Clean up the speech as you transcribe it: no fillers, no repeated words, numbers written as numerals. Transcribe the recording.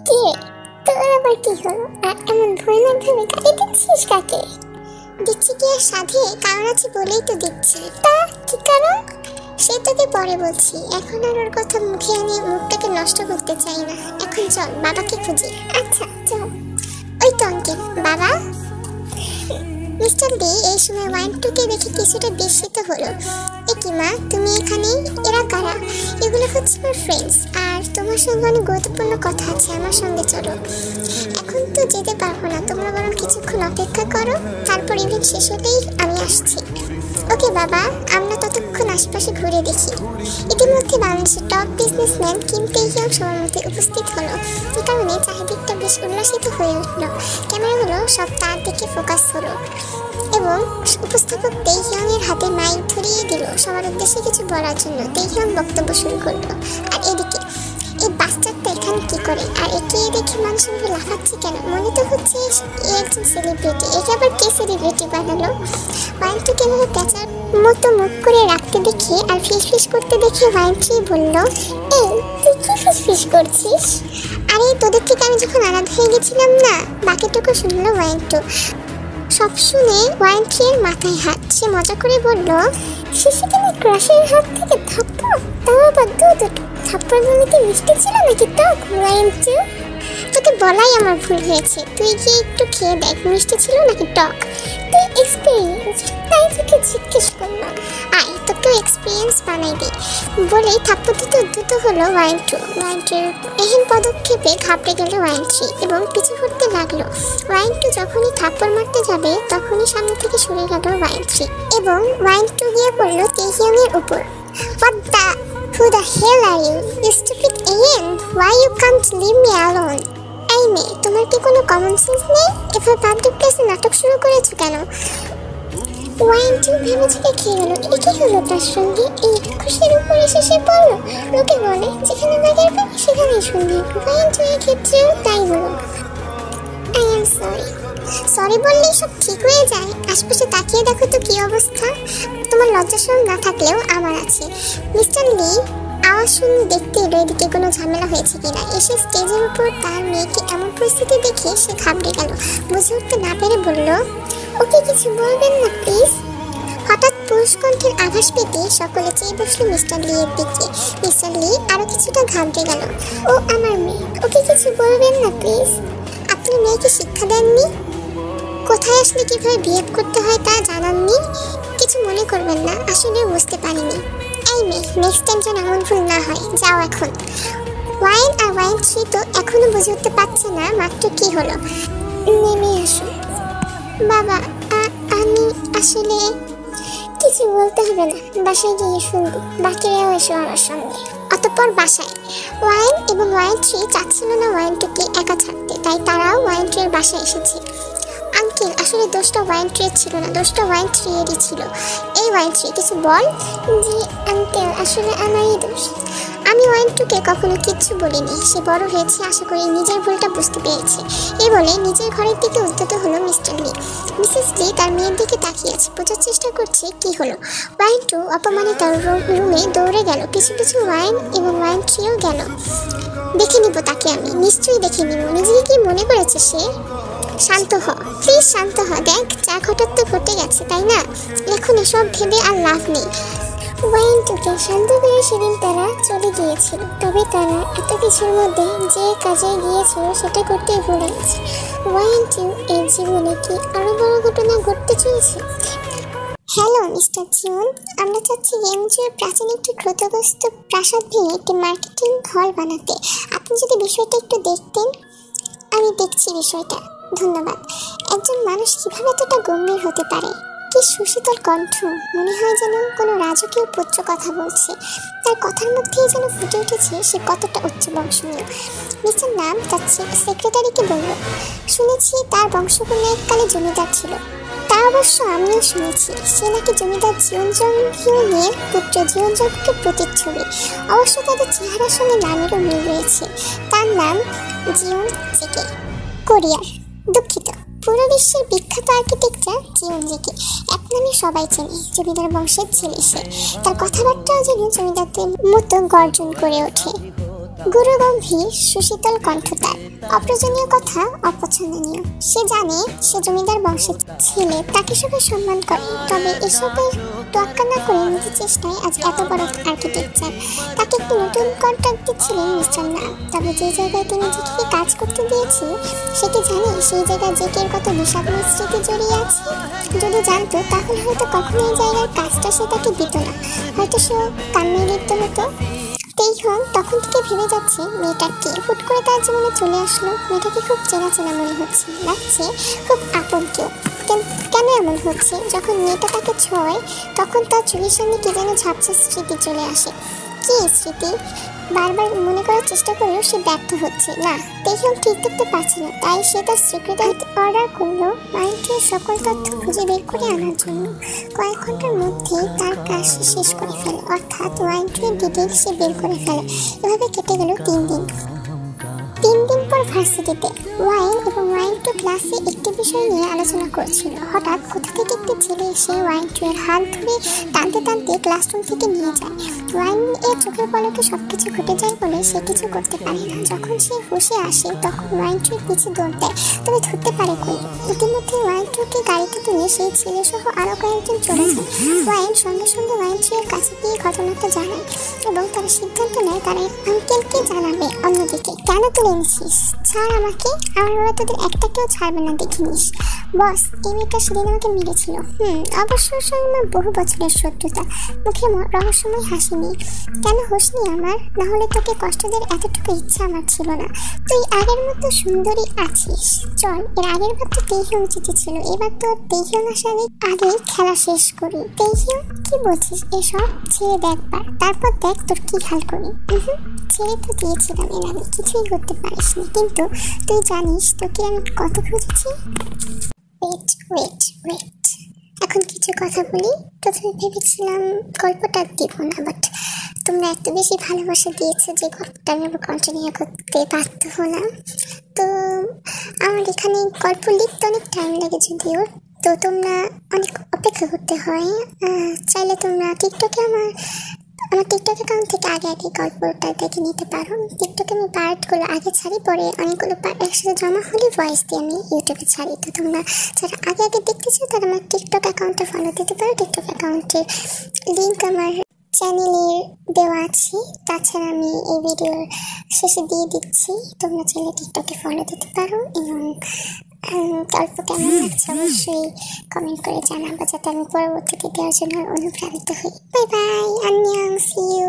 কি রে, তোর আবার কি হলো? এমন ভয়ানক ভাবে গালি দিচ্ছিস কাকে? দিচ্ছি কি আর সাধে? কারণ আছে বলেই তো দিচ্ছি। তা কি কারণ? সে তোকে পরে বলছি, এখন আর ওর কথা মুখে এনে মুখটাকে নষ্ট করতে চাই না। এখন চল বাবাকে খুঁজি। আচ্ছা চল। ওই তো আঙ্কেল। বাবা? মিস্টার ডে এই সময় ওয়াইনটুকে দেখে কিছুটা বিস্মিত হলো। এ কি মা, তুমি এখানে? এরা কারা? এগুলো হচ্ছে আমার ফ্রেন্ডস, আর তোমার সঙ্গে অনেক গুরুত্বপূর্ণ কথা আছে, আমার সঙ্গে চলো। এখন তো যেতে পারবো না, তোমরা বরং কিছুক্ষণ অপেক্ষা করো, তারপর ইভেন্ট শেষ হলেই আমি আসছি। ওকে বাবা, আমরা ততক্ষণ আশেপাশে ঘুরে দেখি। ইতিমধ্যে বাংলাদেশের টপ বিজনেসম্যান কিম তেহিয়াং সবার মধ্যে উপস্থিত হলো। এই কারণে চারিদিকটা বেশ উল্লাসিত হয়ে উঠল। ক্যামেরাগুলো সব তার দিকে ফোকাস হলো এবং উপস্থাপক তেহিয়াং এর হাতে মাইক ধরিয়ে দিল সবার উদ্দেশ্যে কিছু বলার জন্য। তেহিয়াং বক্তব্য শুরু করলো। আর এদিকে এই বাচ্চাটা এখানে কি করে? আর একে দেখে মানুষগুলো লাফাচ্ছে কেন? মনে তো হচ্ছে এ একজন সেলিব্রিটি। একে আবার কে সেলিব্রিটি বানালো? ওয়াইনট্রি কেভাবে প্যাঁচার মতো মুখ করে রাখতে দেখে আর ফিস করতে দেখে ওয়াইনট্রি বলল, এই তুই কি ফিস করছিস? আরে তোদের থেকে আমি যখন আলাদা হয়ে গেছিলাম না। বাকিটুকু শুনলো ওয়াইনট্রি। সব শুনে ওয়াইনট্রির মাথায় হাত। সে মজা করে বলল, সিসিটিভি ক্রাশের হাত থেকে থাপ্পড়, তাও আবার দুটো। থাপ্পড়গুলো কি মিষ্টি ছিল নাকি টক? ওয়াইনট্রি, তোকে বলাই আমার ভুল হয়েছে। তুই গিয়ে একটু খেয়ে দেখ মিষ্টি ছিল নাকি টক। তুই এক্সপিরিয়েন্স, তাই তোকে জিজ্ঞেস করলাম। আয় তোকেও এক্সপিরিয়েন্স বানাই দিই। বলেই থাপ্পড় দিতে উদ্যত হলো ওয়াইনট্রি। ওয়াইনট্রির এহেন পদক্ষেপে ঘাবড়ে গেল ওয়াইনট্রি এবং পিছু হটতে লাগলো। ওয়াইনট্রি যখনই থাপ্পড় মারতে যাবে তখনই সামনে থেকে সরে গেল ওয়াইনট্রি এবং ওয়াইনট্রি গিয়ে পড়লো তেহিয়াংয়ের উপর। What the? Who the hell are you? You stupid alien! Why you can't leave me alone? এই মেয়ে, তোমার কি কোনো কমন সেন্স নেই? এভাবে পাবলিক প্লেসে নাটক শুরু করেছো কেন? ওয়াইনট্রি ভেবে চুকে খেয়ে গেল। এ কি হলো তার সঙ্গে? এই খুশির উপর এসে সে পড়লো। লোকে বলে যেখানে বাঘের পাবে সেখানেই সন্ধে। ওয়াইনট্রির ক্ষেত্রেও তাই হলো। I am sorry. সরি বললেই সব ঠিক হয়ে যায়? আশপাশে তাকিয়ে দেখো তো কি অবস্থা। তোমার লজ্জাশরম না থাকলেও আমার আছে। মিস্টার লি আওয়াজ শুনে দেখতে এলো এদিকে কোনো ঝামেলা হয়েছে কিনা। এসে স্টেজের উপর তার মেয়েকে এমন পরিস্থিতি দেখে সে ঘাবড়ে গেল। বুঝে উঠতে না পেরে বলল, ওকে কিছু বলবেন না প্লিজ। হঠাৎ পুরুষ কণ্ঠের আভাস পেতে সকলে চেয়ে বসলো মিস্টার লি এর দিকে। মিস্টার লি আরো কিছুটা ঘাবড়ে গেল। ও আমার মেয়ে, ওকে কিছু বলবেন না প্লিজ। আপনি মেয়েকে শিক্ষা দেননি? কোথায় আসলে কিভাবে বিহেভ করতে হয় তা জানাননি? কিছু মনে করবেন না, আসলে বুঝতে পারিনি। এই মেয়ে, নেক্সট টাইম যেন এমন ভুল না হয়। যাও এখন। ওয়াইন আর ওয়াইনট্রি তো এখনো বুঝে উঠতে পারছে না মাত্র কি হলো। নেমে আসো। বাবা, আমি আসলে কিছু বলতে হবে না, বাসায় গিয়ে শুনবো। বাকিরাও এসো আমার সঙ্গে। অতঃপর বাসায় ওয়াইন এবং ওয়াইনট্রি চাচ্ছিল না ওয়াইনট্রিকে একা ছাড়তে, তাই তারাও ওয়াইনট্রির বাসায় এসেছে। আঙ্কেল, আসলে দোষটা ওয়াইনট্রির ছিল না, দোষটা ওয়াইনট্রিয়েরই ছিল। এই ওয়াইনট্রি কিছু বল। জি আঙ্কেল, আসলে আমারই দোষ। আমি ওয়াইনট্রিকে কখনো কিচ্ছু বলিনি। সে বড় হয়েছে, আশা করি নিজের ভুলটা বুঝতে পেরেছে। এই বলে নিজের ঘরের দিকে উদ্যত হলো মিস্টার লি। মিসেস লি তার মেয়ের দিকে তাকিয়ে আছে, বোঝার চেষ্টা করছে কি হলো। ওয়াইনট্রি অপমানে তার রুমে দৌড়ে গেল। পিছু পিছু ওয়াইন এবং ওয়াইনট্রিও গেল। দেখে নিব তাকে আমি, নিশ্চয়ই দেখে নিব। নিজেকে কি মনে করেছে সে? শান্ত হ প্লিজ, শান্ত হ। দেখ যা ঘটার তো ঘটে গেছে, তাই না? এখন এসব ভেবে আর লাভ নেই। ওয়াইনট্রিকে শান্ত করে সেদিন তারা চলে গিয়েছিল। তবে তারা এত কিছুর মধ্যে যে কাজে গিয়েছিল সেটা করতেই ভুলে গেছে। ওয়াইনট্রি এই জীবনে কি আরো বড় ঘটনা ঘটতে চলেছে? হ্যালো মিস্টার জিওন, আমরা চাচ্ছি গেমজের প্রাচীন একটি ক্ষতিগ্রস্ত প্রাসাদ ভেঙে একটি মার্কেটিং হল বানাতে। আপনি যদি বিষয়টা একটু দেখতেন। আমি দেখছি বিষয়টা, ধন্যবাদ। একজন মানুষ কিভাবে এতটা গম্ভীর হতে পারে? কি সুশীতল কণ্ঠ, মনে হয় যেন কোনো রাজকীয় পুত্র কথা বলছে। তার কথার মধ্যেই যেন ফুটে উঠেছে সে কতটা উচ্চ বংশীয়। মিস্টার নাম তার সেক্রেটারিকে বলল, শুনেছি তার বংশ কোনো এককালে জমিদার ছিল। তা অবশ্য আমিও শুনেছি। সে নাকি জমিদার জিওনজংহিউনের পুত্র জিওনজংকে প্রতিচ্ছবি। অবশ্য তাদের চেহারার সঙ্গে নামেরও মিল রয়েছে। তার নাম জিওন জেকে। কোরিয়ার, দুঃখিত, পুরো বিশ্বের বিখ্যাত আর্কিটেকচার জিওন জেকে। এক নামে সবাই চেনে। জমিদার বংশের ছেলে সে। তার কথাবার্তাও যেন জমিদারদের মতো গর্জন করে ওঠে। গুরুগম্ভীর সুশীতল কণ্ঠ তার। অপ্রয়োজনীয় কথা, অপছন্দনীয়। সে জানে সে জমিদার বংশের ছেলে, তাকে সবাই সম্মান করে। তবে এসবের তোয়াক্কা না করে নিজের চেষ্টায় আজ এত বড় আর্কিটেকচার। তাকে একটি নতুন কন্ট্রাক্ট দিচ্ছিলেন মিস্টার নাগ। তবে যে জায়গায় তিনি জেকে কাজ করতে দিয়েছে সেটি জানে সেই জায়গায় জেকের কত বিষাক্ত স্মৃতি জড়িয়ে আছে। যদি জানতো তাহলে হয়তো কখনো এই জায়গার কাজটা সে তাকে দিত না, হয়তো সে কান্নায় লিপ্ত হতো। তেইহং তখন থেকে ভেবে যাচ্ছে মেয়েটা কে। হুট করে তার জীবনে চলে আসলো। মেয়েটাকে খুব চেনা চেনা মনে হচ্ছে, লাগছে খুব আপন কেউ। কেন এমন হচ্ছে? যখন মেয়েটা তাকে ছোঁয় তখন তার চোখের সামনে কি যেন ঝাপসা স্মৃতি চলে আসে। কি স্মৃতি? বারবার মনে করার চেষ্টা করেও সে ব্যর্থ হচ্ছে না। তেইহং ঠিক করতে পারছে না। তাই সে তার সিক্রেট অর্ডার করলো মাইন্ডের সকল তথ্য খুঁজে বের করে আনার জন্য। কয়েক ঘন্টার মধ্যেই তার কাজ শেষ করে ফেলে, অর্থাৎ ওয়াইন্ডের ডিটেলস সে বের করে ফেলে। এভাবে কেটে গেল 3 দিন। 3 দিন পর ভার্সিটিতে ওয়াইন এবং ওয়াইন টু ক্লাসে একটি বিষয় নিয়ে আলোচনা করছিল। হঠাৎ কোথা থেকে একটি ছেলে এসে ওয়াইন টু এর হাত ধরে টানতে টানতে ক্লাসরুম থেকে নিয়ে যায়। ওয়াইন এর চোখের পলকে সবকিছু ঘটে যায় বলে সে কিছু করতে পারে না। যখন সে হুঁশে আসে তখন ওয়াইন টু এর পিছে দৌড় দেয়, তবে ধরতে পারে কই। ইতিমধ্যে ওয়াইন টুকে গাড়িতে তুলে সেই ছেলে সহ আরো কয়েকজন চলে যায়। ওয়াইন সঙ্গে সঙ্গে ওয়াইন টু এর কাছে গিয়ে ঘটনাটা জানায় এবং তারা সিদ্ধান্ত নেয় তারা আঙ্কেলকে জানাবে। অন্যদিকে, কেন তুলে এনেছিস? ছাড় আমাকে, আমার বাবা তোদের একটা কেউ ছাড়বে না দেখিনিস। বস, এই মেয়েটা সেদিন আমাকে মেরেছিল। অবশ্যই সঙ্গে আমার বহু বছরের শত্রুতা। মুখে রহস্যময় হাসি নেই। কেন হোসনি আমার? না হলে তোকে কষ্ট দেওয়ার এতটুকু ইচ্ছা আমার ছিল না। তুই আগের মতো সুন্দরী আছিস। চল, এর আগের বার তো তেইহং জিতেছিল, এবার তো তেইহং আসার আগে খেলা শেষ করি। তেইহং, কি বলছিস এসব? ছেড়ে দেখবার, তারপর দেখ তোর কি হাল করি। ছেড়ে তো দিয়েছিলাম এর আগে, কিছুই করতে পারিস না। কিন্তু তুই জানিস তোকে আমি কত খুঁজেছি। ওয়েট, এখন কিছু কথা বলি। প্রথমে ভেবেছিলাম গল্পটা দিব না, বাট তোমরা এত বেশি ভালোবাসা দিয়েছো যে গল্পটা আমি কন্টিনিউ করতে বাধ্য হলাম। তো আমার এখানে গল্প লিখতে অনেক টাইম লাগে যদিও, তো তোমরা অনেক অপেক্ষা করতে হয়। চাইলে তোমরা টিকটকে আমার টিকটক অ্যাকাউন্ট থেকে আগে গল্পটা দেখে নিতে পারো। টিকটকে আমি পার্টগুলো আগে ছাড়ি, পরে অনেকগুলো পার্ট একসাথে জমা হলে ভয়েস দিয়ে আমি ইউটিউবে ছাড়ি। তো তোমরা যারা আগে দেখতে চাও তারা আমার টিকটক অ্যাকাউন্টটা ফলো দিতে পারো। টিকটক অ্যাকাউন্টের লিঙ্ক আমার চ্যানেলের দেওয়া আছে, তাছাড়া আমি এই ভিডিওর শেষে দিয়ে দিচ্ছি। তোমরা চাইলে টিকটকে ফলো দিতে পারো এবং গল্প কেমন লাগছে অবশ্যই কমেন্ট করে জানাবো, যাতে আমি পরবর্তীতে দেওয়ার জন্য অনুপ্রাণিত হই। বাই বাই, আন্নিয়ং, সি ইউ।